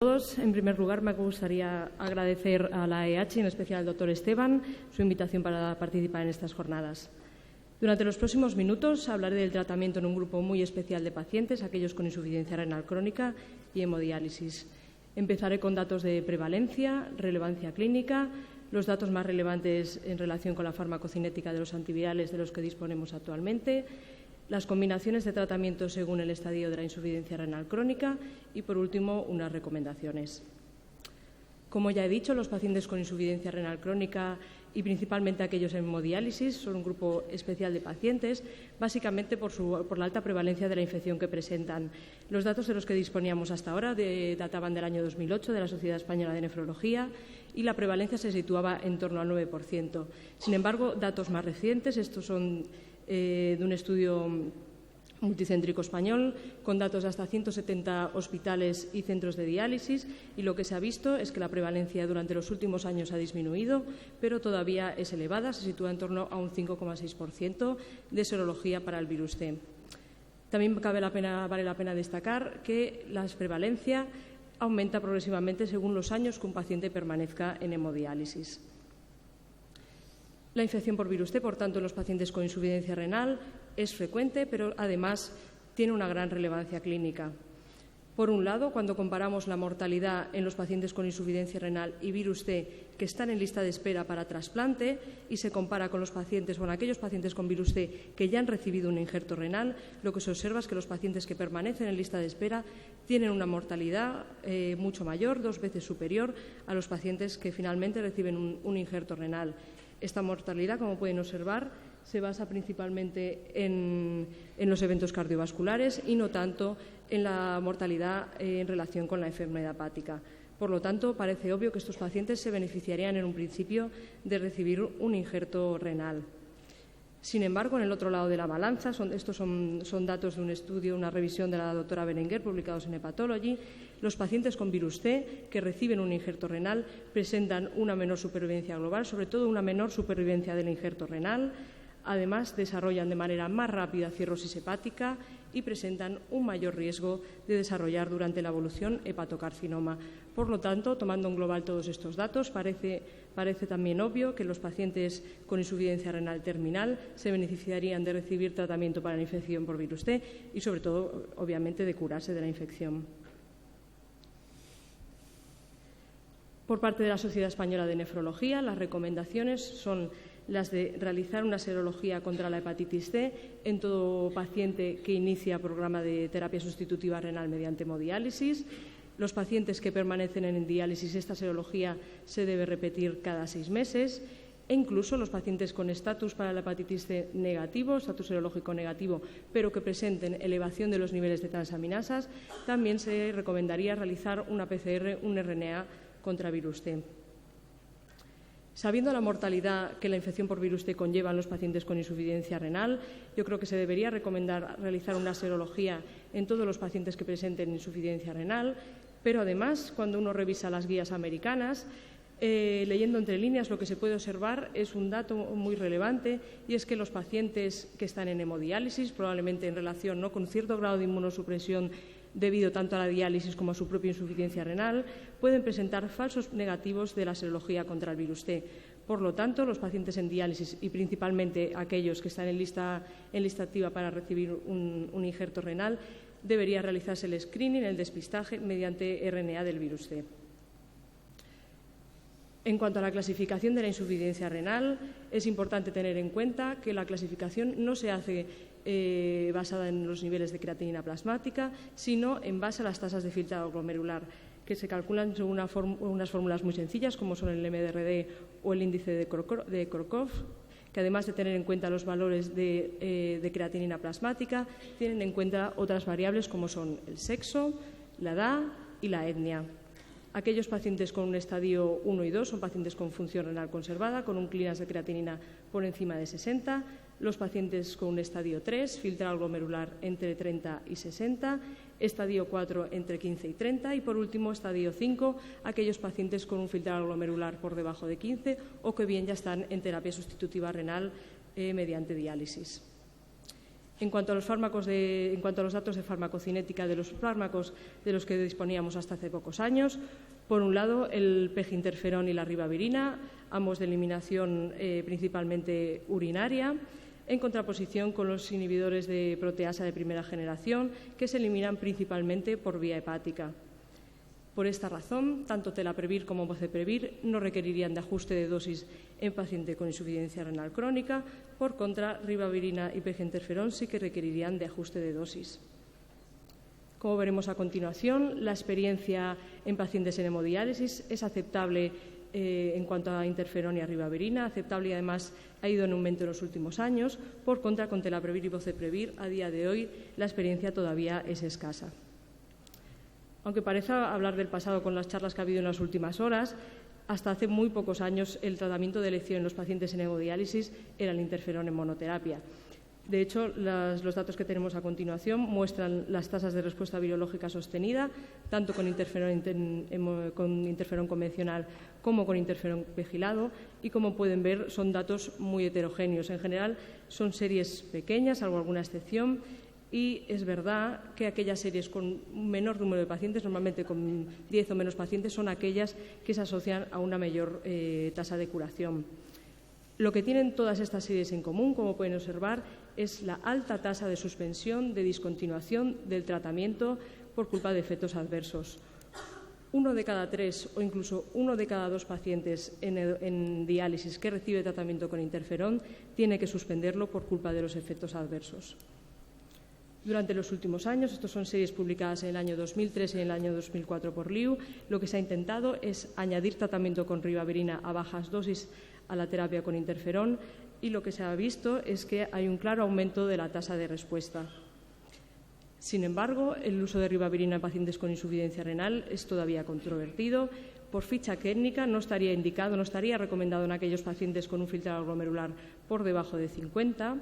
En primer lugar, me gustaría agradecer a la EH, en especial al doctor Esteban, su invitación para participar en estas jornadas. Durante los próximos minutos hablaré del tratamiento en un grupo muy especial de pacientes, aquellos con insuficiencia renal crónica y hemodiálisis. Empezaré con datos de prevalencia, relevancia clínica, los datos más relevantes en relación con la farmacocinética de los antivirales de los que disponemos actualmente, las combinaciones de tratamiento según el estadio de la insuficiencia renal crónica y, por último, unas recomendaciones. Como ya he dicho, los pacientes con insuficiencia renal crónica y principalmente aquellos en hemodiálisis son un grupo especial de pacientes, básicamente por la alta prevalencia de la infección que presentan. Los datos de los que disponíamos hasta ahora databan del año 2008 de la Sociedad Española de Nefrología y la prevalencia se situaba en torno al 9%. Sin embargo, datos más recientes, estos son de un estudio multicéntrico español con datos de hasta 170 hospitales y centros de diálisis, y lo que se ha visto es que la prevalencia durante los últimos años ha disminuido, pero todavía es elevada, se sitúa en torno a un 5,6% de serología para el virus C. También vale la pena destacar que la prevalencia aumenta progresivamente según los años que un paciente permanezca en hemodiálisis. La infección por virus T, por tanto, en los pacientes con insuficiencia renal es frecuente, pero además tiene una gran relevancia clínica. Por un lado, cuando comparamos la mortalidad en los pacientes con insuficiencia renal y virus T que están en lista de espera para trasplante y se compara con aquellos pacientes con virus T que ya han recibido un injerto renal, lo que se observa es que los pacientes que permanecen en lista de espera tienen una mortalidad mucho mayor, 2 veces superior a los pacientes que finalmente reciben un injerto renal. Esta mortalidad, como pueden observar, se basa principalmente en los eventos cardiovasculares y no tanto en la mortalidad en relación con la enfermedad hepática. Por lo tanto, parece obvio que estos pacientes se beneficiarían en un principio de recibir un injerto renal. Sin embargo, en el otro lado de la balanza, estos son datos de un estudio, una revisión de la doctora Berenguer, publicados en Hepatology, los pacientes con virus C que reciben un injerto renal presentan una menor supervivencia global, sobre todo una menor supervivencia del injerto renal. Además, desarrollan de manera más rápida cirrosis hepática y presentan un mayor riesgo de desarrollar durante la evolución hepatocarcinoma. Por lo tanto, tomando en global todos estos datos, parece también obvio que los pacientes con insuficiencia renal terminal se beneficiarían de recibir tratamiento para la infección por virus T y, sobre todo, obviamente, de curarse de la infección. Por parte de la Sociedad Española de Nefrología, las recomendaciones son las de realizar una serología contra la hepatitis C en todo paciente que inicia programa de terapia sustitutiva renal mediante hemodiálisis. Los pacientes que permanecen en diálisis, esta serología se debe repetir cada 6 meses. E incluso los pacientes con estatus para la hepatitis C negativo, estatus serológico negativo, pero que presenten elevación de los niveles de transaminasas, también se recomendaría realizar una PCR, un RNA contra virus T. Sabiendo la mortalidad que la infección por virus T conlleva en los pacientes con insuficiencia renal, yo creo que se debería recomendar realizar una serología en todos los pacientes que presenten insuficiencia renal, pero además, cuando uno revisa las guías americanas, leyendo entre líneas, lo que se puede observar es un dato muy relevante, y es que los pacientes que están en hemodiálisis, probablemente en relación con cierto grado de inmunosupresión debido tanto a la diálisis como a su propia insuficiencia renal, pueden presentar falsos negativos de la serología contra el virus T. Por lo tanto, los pacientes en diálisis y principalmente aquellos que están en lista activa para recibir un injerto renal, debería realizarse el screening, el despistaje, mediante RNA del virus T. En cuanto a la clasificación de la insuficiencia renal, es importante tener en cuenta que la clasificación no se hace basada en los niveles de creatinina plasmática, sino en base a las tasas de filtrado glomerular, que se calculan según unas fórmulas muy sencillas, como son el MDRD o el índice de Korkov, que además de tener en cuenta los valores de creatinina plasmática, tienen en cuenta otras variables como son el sexo, la edad y la etnia. Aquellos pacientes con un estadio 1 y 2 son pacientes con función renal conservada, con un clearance de creatinina por encima de 60. Los pacientes con un estadio 3, filtrado glomerular entre 30 y 60. Estadio 4 entre 15 y 30. Y por último, estadio 5, aquellos pacientes con un filtrado glomerular por debajo de 15 o que bien ya están en terapia sustitutiva renal mediante diálisis. En cuanto a los datos de farmacocinética de los fármacos de los que disponíamos hasta hace pocos años, por un lado el peginterferón y la ribavirina, ambos de eliminación principalmente urinaria, en contraposición con los inhibidores de proteasa de primera generación, que se eliminan principalmente por vía hepática. Por esta razón, tanto telaprevir como boceprevir no requerirían de ajuste de dosis en paciente con insuficiencia renal crónica. Por contra, ribavirina y peginterferón sí que requerirían de ajuste de dosis. Como veremos a continuación, la experiencia en pacientes en hemodiálisis es aceptable en cuanto a interferón y a ribavirina, aceptable y además ha ido en aumento en los últimos años. Por contra, con telaprevir y boceprevir, a día de hoy la experiencia todavía es escasa. Aunque parezca hablar del pasado con las charlas que ha habido en las últimas horas, hasta hace muy pocos años el tratamiento de elección en los pacientes en hemodiálisis era el interferón en monoterapia. De hecho, los datos que tenemos a continuación muestran las tasas de respuesta virológica sostenida, tanto con interferón convencional como con interferón pegilado, y como pueden ver son datos muy heterogéneos. En general son series pequeñas, salvo alguna excepción, y es verdad que aquellas series con un menor número de pacientes, normalmente con 10 o menos pacientes, son aquellas que se asocian a una mayor tasa de curación. Lo que tienen todas estas series en común, como pueden observar, es la alta tasa de suspensión, de discontinuación del tratamiento por culpa de efectos adversos. 1 de cada 3 o incluso 1 de cada 2 pacientes en diálisis que recibe tratamiento con interferón tiene que suspenderlo por culpa de los efectos adversos. Durante los últimos años, estos son series publicadas en el año 2003 y en el año 2004 por Liu, lo que se ha intentado es añadir tratamiento con ribavirina a bajas dosis a la terapia con interferón, y lo que se ha visto es que hay un claro aumento de la tasa de respuesta. Sin embargo, el uso de ribavirina en pacientes con insuficiencia renal es todavía controvertido. Por ficha clínica no estaría indicado, no estaría recomendado en aquellos pacientes con un filtrado glomerular por debajo de 50,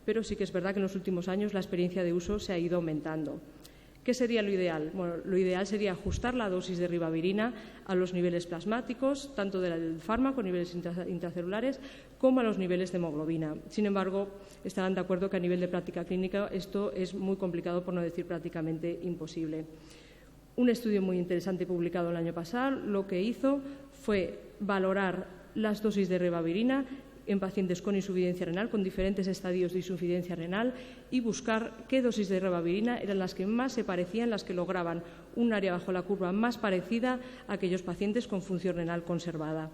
pero sí que es verdad que en los últimos años la experiencia de uso se ha ido aumentando. ¿Qué sería lo ideal? Bueno, lo ideal sería ajustar la dosis de ribavirina a los niveles plasmáticos, tanto del fármaco, niveles intracelulares, como a los niveles de hemoglobina. Sin embargo, estarán de acuerdo que a nivel de práctica clínica esto es muy complicado, por no decir prácticamente imposible. Un estudio muy interesante publicado el año pasado lo que hizo fue valorar las dosis de ribavirina en pacientes con insuficiencia renal, con diferentes estadios de insuficiencia renal, y buscar qué dosis de ribavirina eran las que más se parecían, las que lograban un área bajo la curva más parecida a aquellos pacientes con función renal conservada.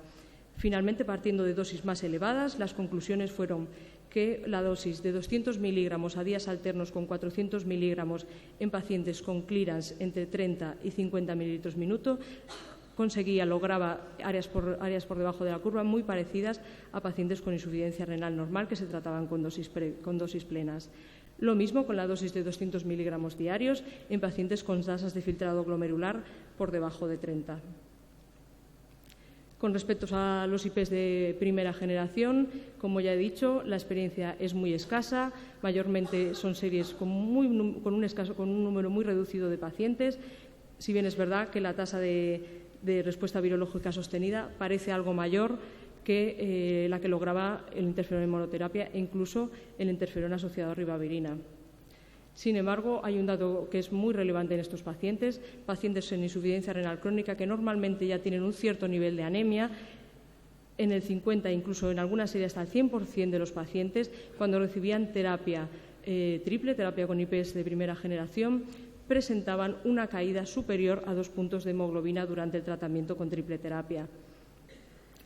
Finalmente, partiendo de dosis más elevadas, las conclusiones fueron que la dosis de 200 miligramos a días alternos con 400 miligramos en pacientes con clearance entre 30 y 50 mililitros minuto lograba áreas por debajo de la curva muy parecidas a pacientes con insuficiencia renal normal que se trataban con dosis plenas. Lo mismo con la dosis de 200 miligramos diarios en pacientes con tasas de filtrado glomerular por debajo de 30. Con respecto a los IPs de primera generación, como ya he dicho, la experiencia es muy escasa, mayormente son series con un número muy reducido de pacientes, si bien es verdad que la tasa de respuesta virológica sostenida parece algo mayor que la que lograba el interferón en monoterapia e incluso el interferón asociado a ribavirina. Sin embargo, hay un dato que es muy relevante en estos pacientes en insuficiencia renal crónica que normalmente ya tienen un cierto nivel de anemia. En el 50, incluso en algunas series hasta el 100% de los pacientes, cuando recibían terapia triple, terapia con IPs de primera generación, presentaban una caída superior a 2 puntos de hemoglobina durante el tratamiento con triple terapia.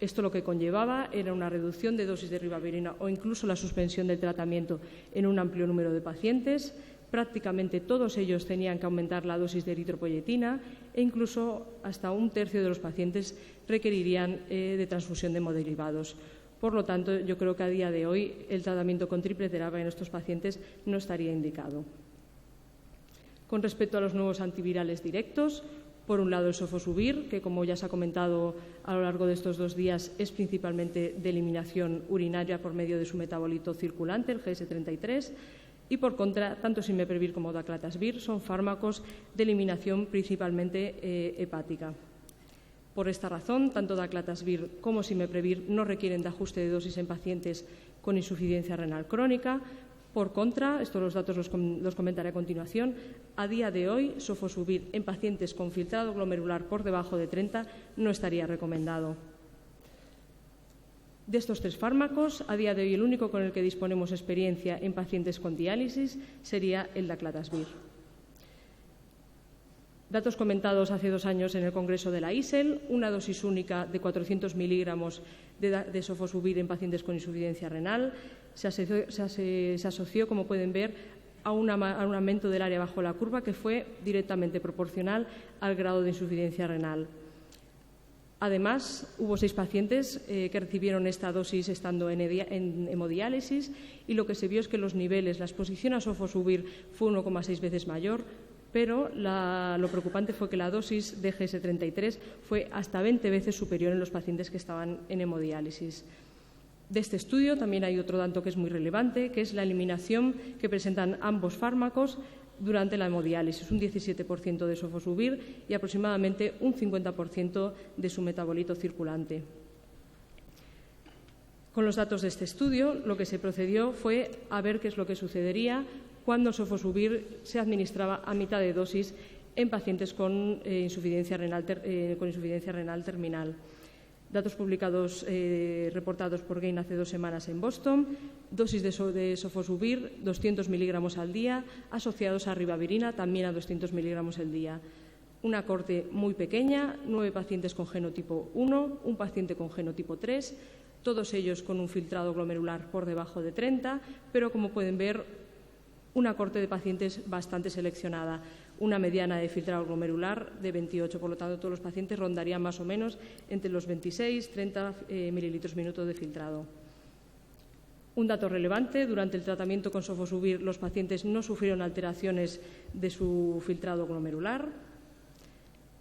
Esto lo que conllevaba era una reducción de dosis de ribavirina o incluso la suspensión del tratamiento en un amplio número de pacientes. Prácticamente todos ellos tenían que aumentar la dosis de eritropoyetina e incluso hasta 1/3 de los pacientes requerirían de transfusión de hemoderivados. Por lo tanto, yo creo que a día de hoy el tratamiento con triple terapia en estos pacientes no estaría indicado. Con respecto a los nuevos antivirales directos, por un lado el sofosbuvir, que como ya se ha comentado a lo largo de estos 2 días es principalmente de eliminación urinaria por medio de su metabolito circulante, el GS33, y por contra, tanto simeprevir como daclatasvir son fármacos de eliminación principalmente hepática. Por esta razón, tanto daclatasvir como simeprevir no requieren de ajuste de dosis en pacientes con insuficiencia renal crónica. Por contra, estos los datos los comentaré a continuación, a día de hoy sofosbuvir en pacientes con filtrado glomerular por debajo de 30 no estaría recomendado. De estos 3 fármacos, a día de hoy el único con el que disponemos experiencia en pacientes con diálisis sería el daclatasvir. Datos comentados hace 2 años en el Congreso de la ISEL, una dosis única de 400 miligramos de sofosbuvir en pacientes con insuficiencia renal. Se asoció, como pueden ver, a un aumento del área bajo la curva que fue directamente proporcional al grado de insuficiencia renal. Además, hubo 6 pacientes que recibieron esta dosis estando en hemodiálisis y lo que se vio es que los niveles, la exposición a sofosbuvir fue 1,6 veces mayor, pero lo preocupante fue que la dosis de GS33 fue hasta 20 veces superior en los pacientes que estaban en hemodiálisis. De este estudio también hay otro dato que es muy relevante, que es la eliminación que presentan ambos fármacos durante la hemodiálisis, un 17% de sofosbuvir y aproximadamente un 50% de su metabolito circulante. Con los datos de este estudio, lo que se procedió fue a ver qué es lo que sucedería cuando el sofosbuvir se administraba a mitad de dosis en pacientes con insuficiencia renal terminal. Datos publicados, reportados por Gain hace 2 semanas en Boston, dosis de sofosbuvir 200 miligramos al día, asociados a ribavirina también a 200 miligramos al día. Una corte muy pequeña, 9 pacientes con genotipo 1, un paciente con genotipo 3, todos ellos con un filtrado glomerular por debajo de 30, pero como pueden ver, una corte de pacientes bastante seleccionada, una mediana de filtrado glomerular de 28, por lo tanto todos los pacientes rondarían más o menos entre los 26 y 30 mililitros minuto de filtrado. Un dato relevante, durante el tratamiento con sofosbuvir los pacientes no sufrieron alteraciones de su filtrado glomerular.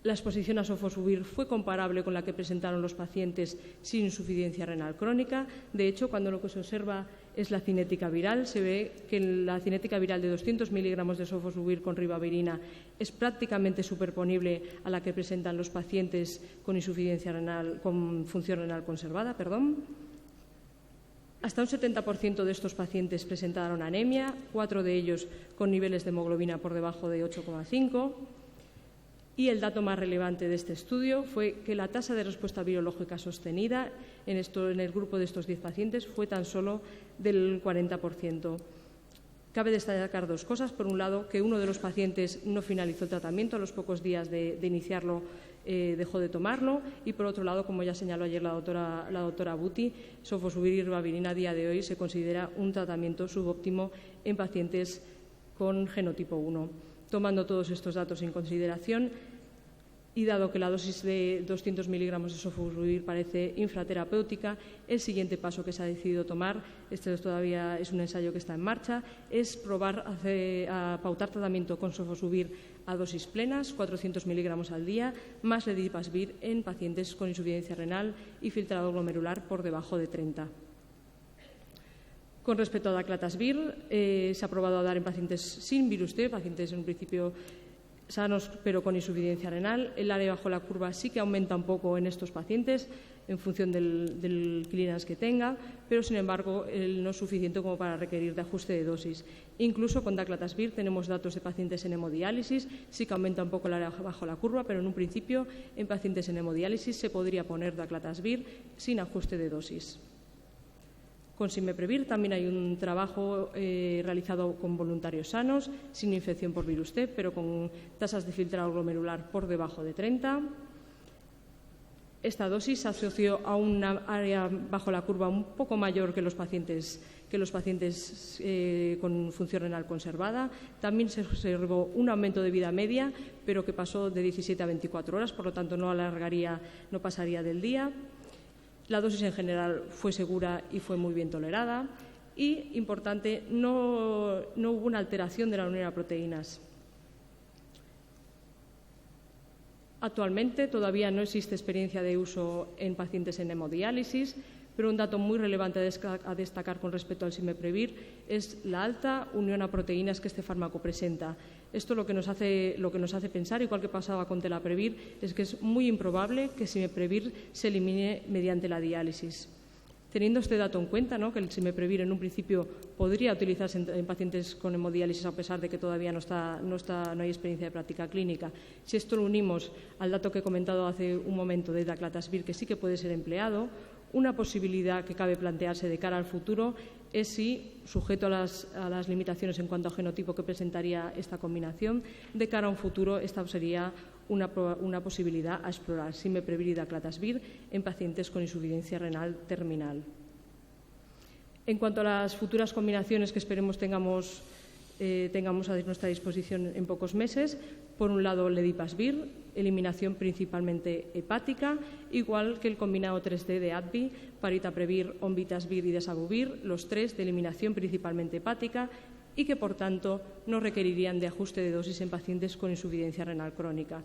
La exposición a sofosbuvir fue comparable con la que presentaron los pacientes sin insuficiencia renal crónica. De hecho, cuando lo que se observa es la cinética viral, se ve que la cinética viral de 200 miligramos de sofosbuvir con ribavirina es prácticamente superponible a la que presentan los pacientes con insuficiencia renal, con función renal conservada. Hasta un 70% de estos pacientes presentaron anemia, 4 de ellos con niveles de hemoglobina por debajo de 8,5. Y el dato más relevante de este estudio fue que la tasa de respuesta virológica sostenida en el grupo de estos 10 pacientes fue tan solo del 40%. Cabe destacar 2 cosas. Por un lado, que uno de los pacientes no finalizó el tratamiento, a los pocos días de iniciarlo dejó de tomarlo, y por otro lado, como ya señaló ayer la doctora Buti, sofosbuvir y ribavirina a día de hoy se considera un tratamiento subóptimo en pacientes con genotipo 1. Tomando todos estos datos en consideración y dado que la dosis de 200 miligramos de sofosbuvir parece infraterapéutica, el siguiente paso que se ha decidido tomar, este todavía es un ensayo que está en marcha, es probar a pautar tratamiento con sofosbuvir a dosis plenas, 400 miligramos al día, más ledipasvir en pacientes con insuficiencia renal y filtrado glomerular por debajo de 30. Con respecto a daclatasvir, se ha probado a dar en pacientes sin virus T, pacientes en un principio sanos pero con insuficiencia renal. El área bajo la curva sí que aumenta un poco en estos pacientes en función del clearance que tenga, pero sin embargo no es suficiente como para requerir de ajuste de dosis. Incluso con daclatasvir tenemos datos de pacientes en hemodiálisis, sí que aumenta un poco el área bajo la curva, pero en un principio en pacientes en hemodiálisis se podría poner daclatasvir sin ajuste de dosis. Con Simeprevir también hay un trabajo realizado con voluntarios sanos, sin infección por virus T, pero con tasas de filtrado glomerular por debajo de 30. Esta dosis se asoció a una área bajo la curva un poco mayor que los pacientes con función renal conservada. También se observó un aumento de vida media, pero que pasó de 17 a 24 horas, por lo tanto no pasaría del día. La dosis en general fue segura y fue muy bien tolerada. Y, importante, no hubo una alteración de la unión a proteínas. Actualmente todavía no existe experiencia de uso en pacientes en hemodiálisis, pero un dato muy relevante a destacar con respecto al Simeprevir es la alta unión a proteínas que este fármaco presenta. Esto lo que nos hace pensar, igual que pasaba con Telaprevir, es que es muy improbable que Simeprevir se elimine mediante la diálisis. Teniendo este dato en cuenta, ¿no?, que el Simeprevir en un principio podría utilizarse en pacientes con hemodiálisis a pesar de que todavía no hay experiencia de práctica clínica, si esto lo unimos al dato que he comentado hace un momento de Daclatasvir, que sí que puede ser empleado, una posibilidad que cabe plantearse de cara al futuro es si, sujeto a las limitaciones en cuanto a genotipo que presentaría esta combinación, de cara a un futuro esta sería una posibilidad a explorar, Simeprevir y Daclatasvir en pacientes con insuficiencia renal terminal. En cuanto a las futuras combinaciones que esperemos tengamos a nuestra disposición en pocos meses, por un lado Ledipasvir, eliminación principalmente hepática, igual que el combinado 3D de ADVI, Paritaprevir, Onvitasvir y Desabuvir, los tres de eliminación principalmente hepática y que, por tanto, no requerirían de ajuste de dosis en pacientes con insuficiencia renal crónica.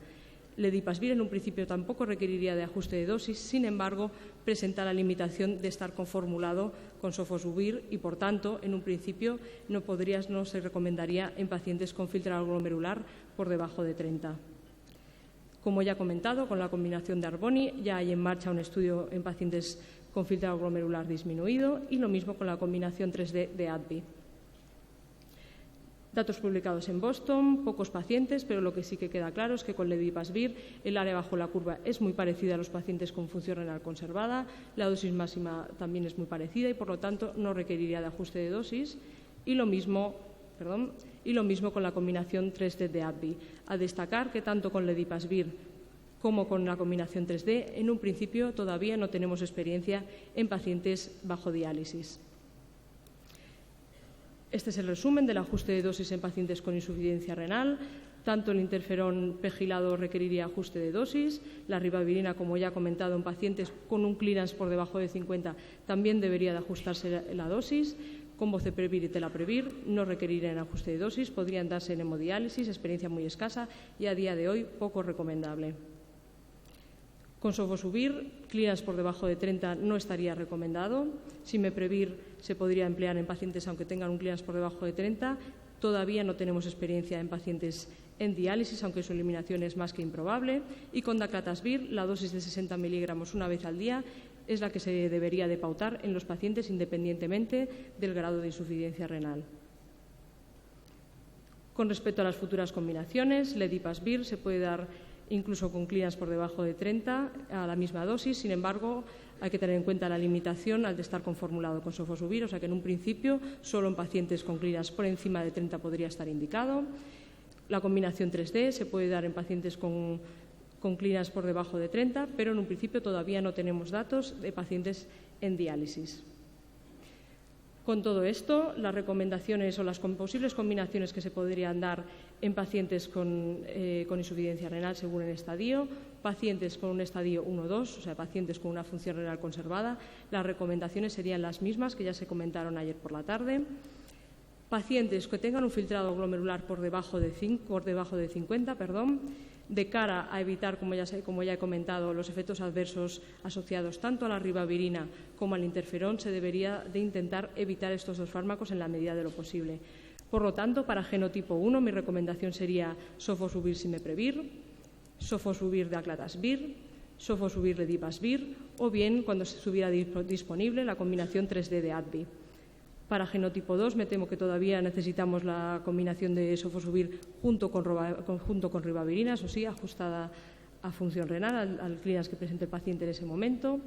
Ledipasvir en un principio tampoco requeriría de ajuste de dosis, sin embargo, presenta la limitación de estar conformulado con Sofosbuvir y, por tanto, en un principio no se recomendaría en pacientes con filtrado glomerular por debajo de 30. Como ya he comentado, con la combinación de Arboni ya hay en marcha un estudio en pacientes con filtrado glomerular disminuido y lo mismo con la combinación 3D de ADVI. Datos publicados en Boston, pocos pacientes, pero lo que sí que queda claro es que con Ledipasvir el área bajo la curva es muy parecida a los pacientes con función renal conservada, la dosis máxima también es muy parecida y, por lo tanto, no requeriría de ajuste de dosis y lo mismo con la combinación 3D de ADVI. A destacar que tanto con Ledipasvir como con la combinación 3D, en un principio todavía no tenemos experiencia en pacientes bajo diálisis. Este es el resumen del ajuste de dosis en pacientes con insuficiencia renal. Tanto el interferón pegilado requeriría ajuste de dosis, la ribavirina, como ya he comentado, en pacientes con un clearance por debajo de 50 también debería de ajustarse la dosis. Con Boceprevir y Telaprevir no requerirían ajuste de dosis, podrían darse en hemodiálisis, experiencia muy escasa y a día de hoy poco recomendable. Con Sofosbuvir, clearance por debajo de 30 no estaría recomendado. Simeprevir se podría emplear en pacientes aunque tengan un clearance por debajo de 30. Todavía no tenemos experiencia en pacientes en diálisis, aunque su eliminación es más que improbable. Y con Daclatasvir, la dosis de 60 miligramos una vez al día es la que se debería de pautar en los pacientes independientemente del grado de insuficiencia renal. Con respecto a las futuras combinaciones, Ledipasvir se puede dar incluso con clearance por debajo de 30 a la misma dosis. Sin embargo, hay que tener en cuenta la limitación al de estar conformulado con Sofosbuvir, o sea que en un principio solo en pacientes con clearance por encima de 30 podría estar indicado. La combinación 3D se puede dar en pacientes con clearance por debajo de 30, pero en un principio todavía no tenemos datos de pacientes en diálisis. Con todo esto, las recomendaciones o las posibles combinaciones que se podrían dar en pacientes con insuficiencia renal según el estadio, pacientes con un estadio 1-2, o sea, pacientes con una función renal conservada, las recomendaciones serían las mismas que ya se comentaron ayer por la tarde. Pacientes que tengan un filtrado glomerular por debajo de 50, de cara a evitar, como ya he comentado, los efectos adversos asociados tanto a la ribavirina como al interferón, se debería de intentar evitar estos dos fármacos en la medida de lo posible. Por lo tanto, para genotipo 1, mi recomendación sería Sofosbuvir Simeprevir, Sofosbuvir Daclatasvir, Sofosbuvir Ledipasvir o bien, cuando se estuviera disponible, la combinación 3D de ADVI. Para genotipo 2 me temo que todavía necesitamos la combinación de Sofosbuvir junto con ribavirina, eso sí, ajustada a función renal, al clearance que presente el paciente en ese momento.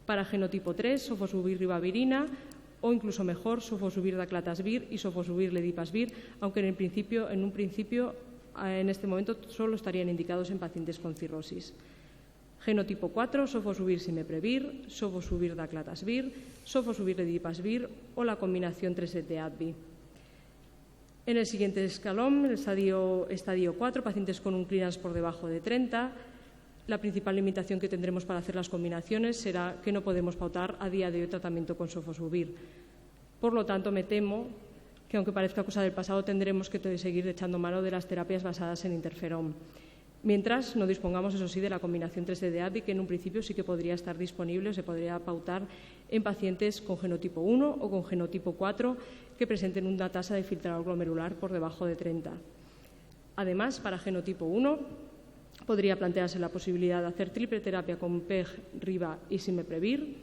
Para genotipo 3, Sofosbuvir ribavirina o incluso mejor, Sofosbuvir Daclatasvir y Sofosbuvir Ledipasvir, aunque en un principio en este momento solo estarían indicados en pacientes con cirrosis. Genotipo 4, Sofosbuvir Simeprevir, Sofosbuvir Daclatasvir, Sofosbuvir Ledipasvir o la combinación 3D de ADVI. En el siguiente escalón, el estadio 4, pacientes con un clearance por debajo de 30, la principal limitación que tendremos para hacer las combinaciones será que no podemos pautar a día de hoy tratamiento con Sofosbuvir. Por lo tanto, me temo que, aunque parezca cosa del pasado, tendremos que seguir echando mano de las terapias basadas en interferón. Mientras no dispongamos, eso sí, de la combinación 3D de ADVI, que en un principio sí que podría estar disponible o se podría pautar en pacientes con genotipo 1 o con genotipo 4 que presenten una tasa de filtrado glomerular por debajo de 30. Además, para genotipo 1 podría plantearse la posibilidad de hacer triple terapia con PEG, RIBA y Simeprevir.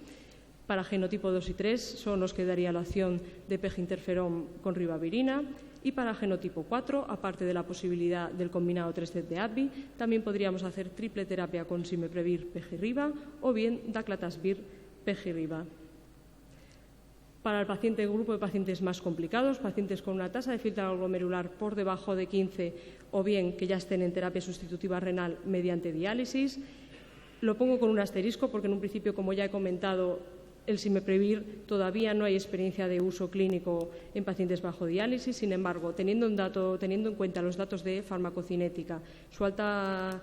Para genotipo 2 y 3 solo nos quedaría la opción de peginterferón con ribavirina. Y para genotipo 4, aparte de la posibilidad del combinado 3-CEP de AbbVie, también podríamos hacer triple terapia con Simeprevir, Pegiriba o bien Daclatasvir, Pegiriba. Para el grupo de pacientes más complicados, pacientes con una tasa de filtrado glomerular por debajo de 15 o bien que ya estén en terapia sustitutiva renal mediante diálisis, lo pongo con un asterisco porque en un principio, como ya he comentado, el Simeprevir todavía no hay experiencia de uso clínico en pacientes bajo diálisis. Sin embargo, teniendo en cuenta los datos de farmacocinética, su alta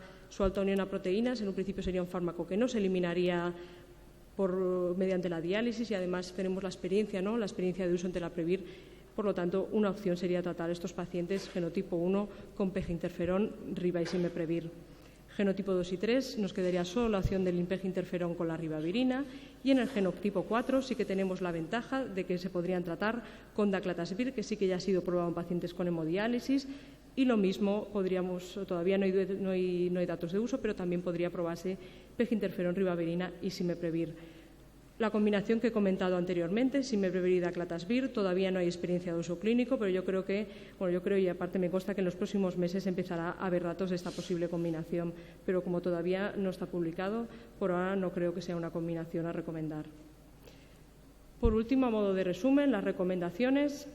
unión a proteínas, en un principio sería un fármaco que no se eliminaría mediante la diálisis y además tenemos la experiencia de uso en Telaprevir. Por lo tanto, una opción sería tratar a estos pacientes genotipo 1 con peginterferón, riba y Simeprevir. Genotipo 2 y 3 nos quedaría solo la opción del peginterferón con la ribavirina y en el genotipo 4 sí que tenemos la ventaja de que se podrían tratar con Daclatasvir, que sí que ya ha sido probado en pacientes con hemodiálisis y lo mismo todavía no hay datos de uso, pero también podría probarse peginterferón, ribavirina y Simeprevir. La combinación que he comentado anteriormente, Simeprevir y Daclatasvir, todavía no hay experiencia de uso clínico, pero yo creo y aparte me consta que en los próximos meses empezará a haber datos de esta posible combinación, pero como todavía no está publicado, por ahora no creo que sea una combinación a recomendar. Por último, a modo de resumen, las recomendaciones.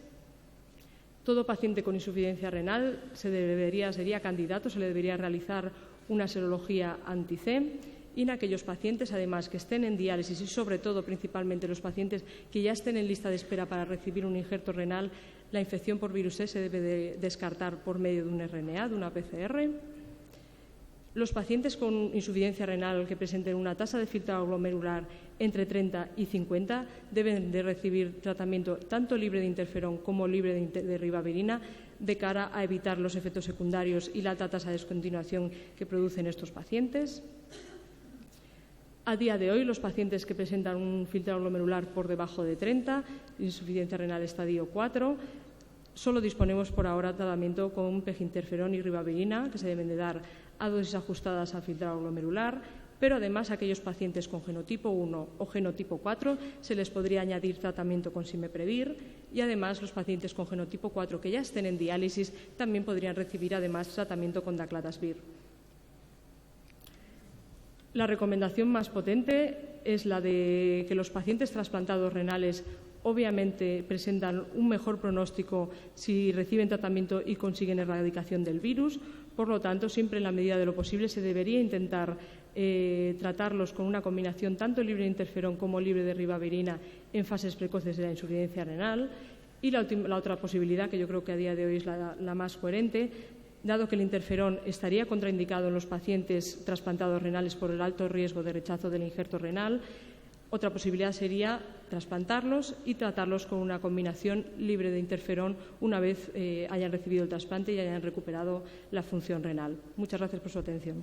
Todo paciente con insuficiencia renal sería candidato, se le debería realizar una serología anti-C. Y en aquellos pacientes, además, que estén en diálisis y, sobre todo, principalmente los pacientes que ya estén en lista de espera para recibir un injerto renal, la infección por virus C se debe de descartar por medio de un RNA, de una PCR. Los pacientes con insuficiencia renal que presenten una tasa de filtrado glomerular entre 30 y 50 deben de recibir tratamiento tanto libre de interferón como libre de ribavirina de cara a evitar los efectos secundarios y la alta tasa de descontinuación que producen estos pacientes. A día de hoy, los pacientes que presentan un filtrado glomerular por debajo de 30, insuficiencia renal estadio 4, solo disponemos por ahora de tratamiento con peginterferón y ribavirina, que se deben de dar a dosis ajustadas al filtrado glomerular, pero además a aquellos pacientes con genotipo 1 o genotipo 4 se les podría añadir tratamiento con Simeprevir y además los pacientes con genotipo 4 que ya estén en diálisis también podrían recibir además tratamiento con Daclatasvir. La recomendación más potente es la de que los pacientes trasplantados renales obviamente presentan un mejor pronóstico si reciben tratamiento y consiguen erradicación del virus. Por lo tanto, siempre en la medida de lo posible se debería intentar tratarlos con una combinación tanto libre de interferón como libre de ribavirina en fases precoces de la insuficiencia renal. Y la otra posibilidad, que yo creo que a día de hoy es la más coherente, dado que el interferón estaría contraindicado en los pacientes trasplantados renales por el alto riesgo de rechazo del injerto renal, otra posibilidad sería trasplantarlos y tratarlos con una combinación libre de interferón una vez hayan recibido el trasplante y hayan recuperado la función renal. Muchas gracias por su atención.